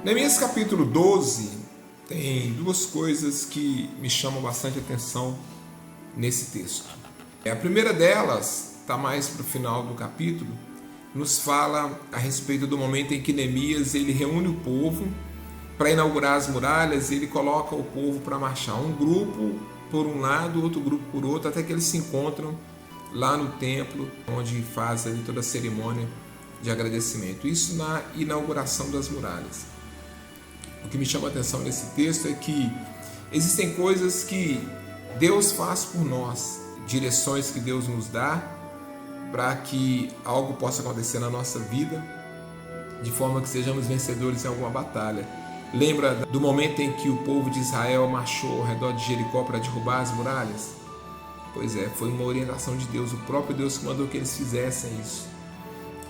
Neemias capítulo 12 tem duas coisas que me chamam bastante atenção nesse texto. A primeira delas está mais para o final do capítulo, nos fala a respeito do momento em que Neemias ele reúne o povo para inaugurar as muralhas e ele coloca o povo para marchar. Um grupo por um lado, outro grupo por outro, até que eles se encontram lá no templo, onde faz ali toda a cerimônia de agradecimento. Isso na inauguração das muralhas. O que me chama a atenção nesse texto é que existem coisas que Deus faz por nós, direções que Deus nos dá para que algo possa acontecer na nossa vida, de forma que sejamos vencedores em alguma batalha. Lembra do momento em que o povo de Israel marchou ao redor de Jericó para derrubar as muralhas? Pois é, foi uma orientação de Deus, o próprio Deus que mandou que eles fizessem isso.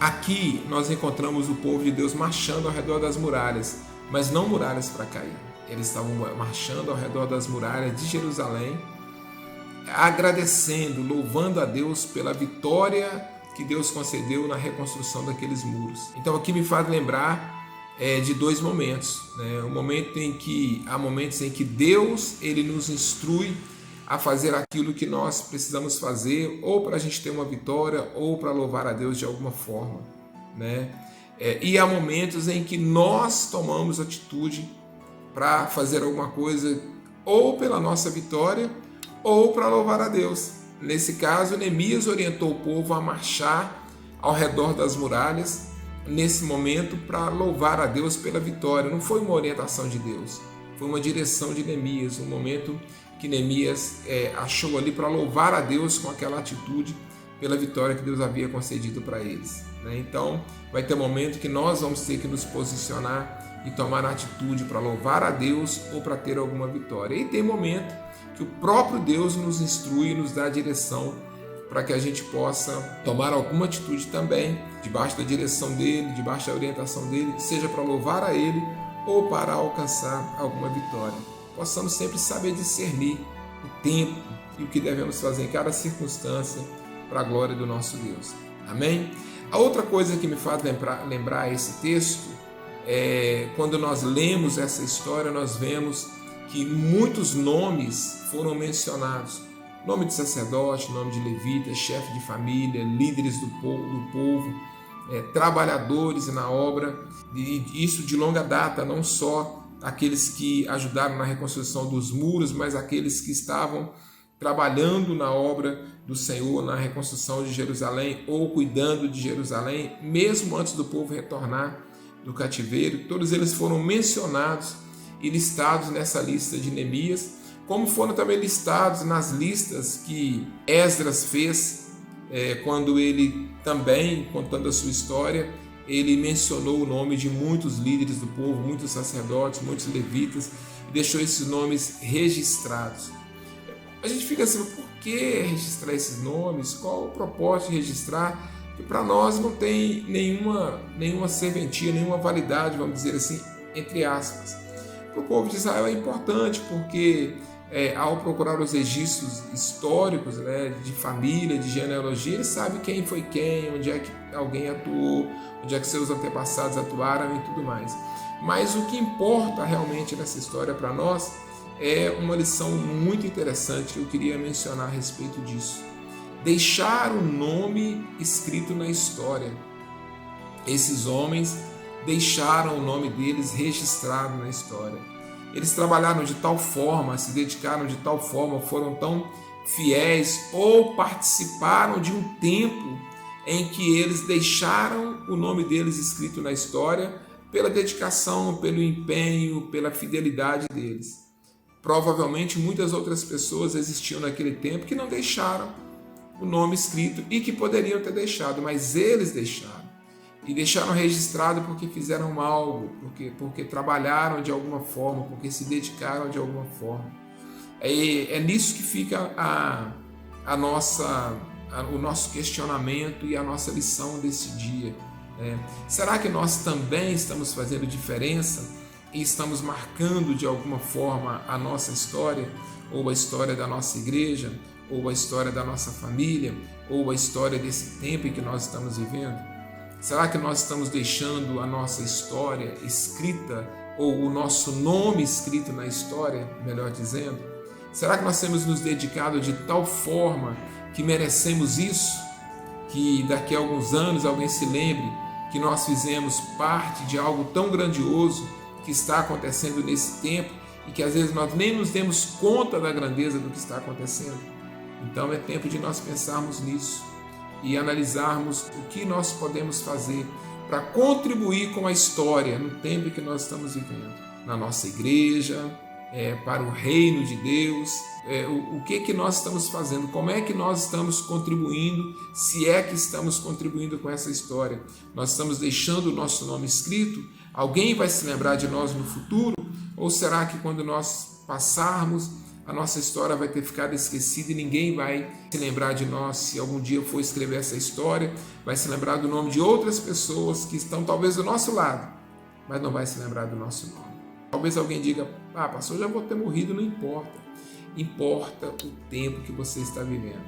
Aqui nós encontramos o povo de Deus marchando ao redor das muralhas, mas não muralhas para cair. Eles estavam marchando ao redor das muralhas de Jerusalém, agradecendo, louvando a Deus pela vitória que Deus concedeu na reconstrução daqueles muros. Então aqui me faz lembrar de dois momentos, né? Há momentos em que Deus ele nos instrui a fazer aquilo que nós precisamos fazer, ou para a gente ter uma vitória, ou para louvar a Deus de alguma forma, né? E há momentos em que nós tomamos atitude para fazer alguma coisa, ou pela nossa vitória, ou para louvar a Deus. Nesse caso, Neemias orientou o povo a marchar ao redor das muralhas, nesse momento, para louvar a Deus pela vitória. Não foi uma orientação de Deus, foi uma direção de Neemias, um momento que Neemias achou ali para louvar a Deus com aquela atitude pela vitória que Deus havia concedido para eles, né? Então, vai ter um momento que nós vamos ter que nos posicionar e tomar atitude para louvar a Deus ou para ter alguma vitória. E tem momento que o próprio Deus nos instrui e nos dá a direção para que a gente possa tomar alguma atitude também, debaixo da direção dele, debaixo da orientação dele, seja para louvar a ele ou para alcançar alguma vitória. Possamos sempre saber discernir o tempo e o que devemos fazer em cada circunstância para a glória do nosso Deus. Amém? A outra coisa que me faz lembrar esse texto é quando nós lemos essa história, nós vemos que muitos nomes foram mencionados. Nome de sacerdote, nome de levita, chefe de família, líderes do povo, trabalhadores na obra, e isso de longa data, não só aqueles que ajudaram na reconstrução dos muros, mas aqueles que estavam trabalhando na obra do Senhor, na reconstrução de Jerusalém, ou cuidando de Jerusalém, mesmo antes do povo retornar do cativeiro. Todos eles foram mencionados e listados nessa lista de Neemias, como foram também listados nas listas que Esdras fez, quando ele também, contando a sua história, ele mencionou o nome de muitos líderes do povo, muitos sacerdotes, muitos levitas, e deixou esses nomes registrados. A gente fica assim, por que registrar esses nomes? Qual o propósito de registrar? Que para nós não tem nenhuma serventia, nenhuma validade, vamos dizer assim, entre aspas. Para o povo de Israel é importante, porque ao procurar os registros históricos, né, de família, de genealogia, ele sabe quem foi quem, onde é que alguém atuou, onde é que seus antepassados atuaram e tudo mais. Mas o que importa realmente nessa história para nós é uma lição muito interessante que eu queria mencionar a respeito disso. Deixar o nome escrito na história. Esses homens deixaram o nome deles registrado na história. Eles trabalharam de tal forma, se dedicaram de tal forma, foram tão fiéis ou participaram de um tempo em que eles deixaram o nome deles escrito na história pela dedicação, pelo empenho, pela fidelidade deles. Provavelmente muitas outras pessoas existiam naquele tempo que não deixaram o nome escrito e que poderiam ter deixado, mas eles deixaram. E deixaram registrado porque fizeram algo, porque trabalharam de alguma forma, porque se dedicaram de alguma forma. É nisso que fica o nosso questionamento e a nossa lição desse dia. Será que nós também estamos fazendo diferença e estamos marcando de alguma forma a nossa história, ou a história da nossa igreja, ou a história da nossa família, ou a história desse tempo em que nós estamos vivendo? Será que nós estamos deixando a nossa história escrita ou o nosso nome escrito na história, melhor dizendo? Será que nós temos nos dedicado de tal forma que merecemos isso? Que daqui a alguns anos alguém se lembre que nós fizemos parte de algo tão grandioso que está acontecendo nesse tempo e que às vezes nós nem nos demos conta da grandeza do que está acontecendo. Então é tempo de nós pensarmos nisso e analisarmos o que nós podemos fazer para contribuir com a história no tempo que nós estamos vivendo, na nossa igreja, para o reino de Deus, o que nós estamos fazendo, como é que nós estamos contribuindo, se é que estamos contribuindo com essa história. Nós estamos deixando o nosso nome escrito? Alguém vai se lembrar de nós no futuro? Ou será que quando nós passarmos, a nossa história vai ter ficado esquecida e ninguém vai se lembrar de nós? Se algum dia for escrever essa história, vai se lembrar do nome de outras pessoas que estão talvez do nosso lado, mas não vai se lembrar do nosso nome. Talvez alguém diga: pastor, já vou ter morrido, não importa. Importa o tempo que você está vivendo.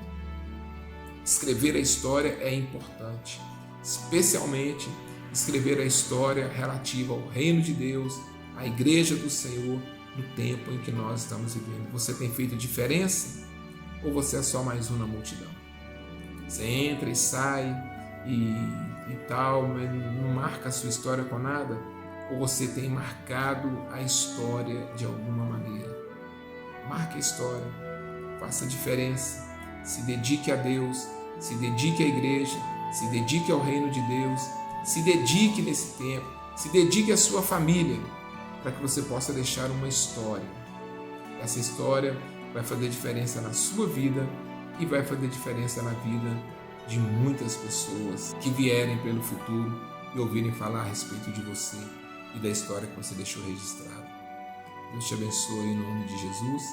Escrever a história é importante, especialmente escrever a história relativa ao reino de Deus, à igreja do Senhor, no tempo em que nós estamos vivendo. Você tem feito diferença ou você é só mais um na multidão? Você entra e sai e tal, mas não marca a sua história com nada? Ou você tem marcado a história de alguma maneira? Marque a história, faça a diferença, se dedique a Deus, se dedique à igreja, se dedique ao reino de Deus, se dedique nesse tempo, se dedique à sua família, para que você possa deixar uma história. Essa história vai fazer diferença na sua vida e vai fazer diferença na vida de muitas pessoas que vierem pelo futuro e ouvirem falar a respeito de você e da história que você deixou registrada. Deus te abençoe em nome de Jesus.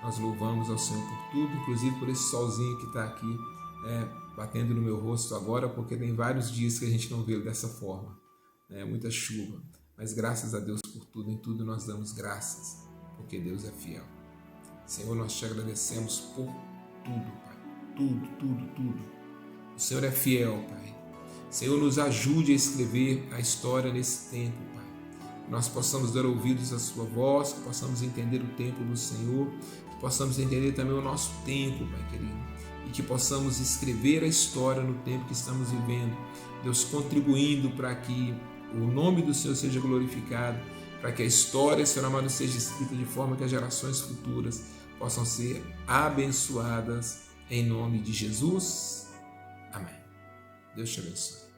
Nós louvamos ao Senhor por tudo, inclusive por esse solzinho que está aqui batendo no meu rosto agora, porque tem vários dias que a gente não vê dessa forma, muita chuva. Mas graças a Deus por tudo, em tudo nós damos graças, porque Deus é fiel. Senhor, nós te agradecemos por tudo, Pai. Tudo. O Senhor é fiel, Pai. Senhor, nos ajude a escrever a história nesse tempo, Pai. Que nós possamos dar ouvidos à sua voz, que possamos entender o tempo do Senhor, que possamos entender também o nosso tempo, Pai querido. E que possamos escrever a história no tempo que estamos vivendo. Deus, contribuindo para que o nome do Senhor seja glorificado, para que a história, Senhor amado, seja escrita de forma que as gerações futuras possam ser abençoadas em nome de Jesus. Amém. Deus te abençoe.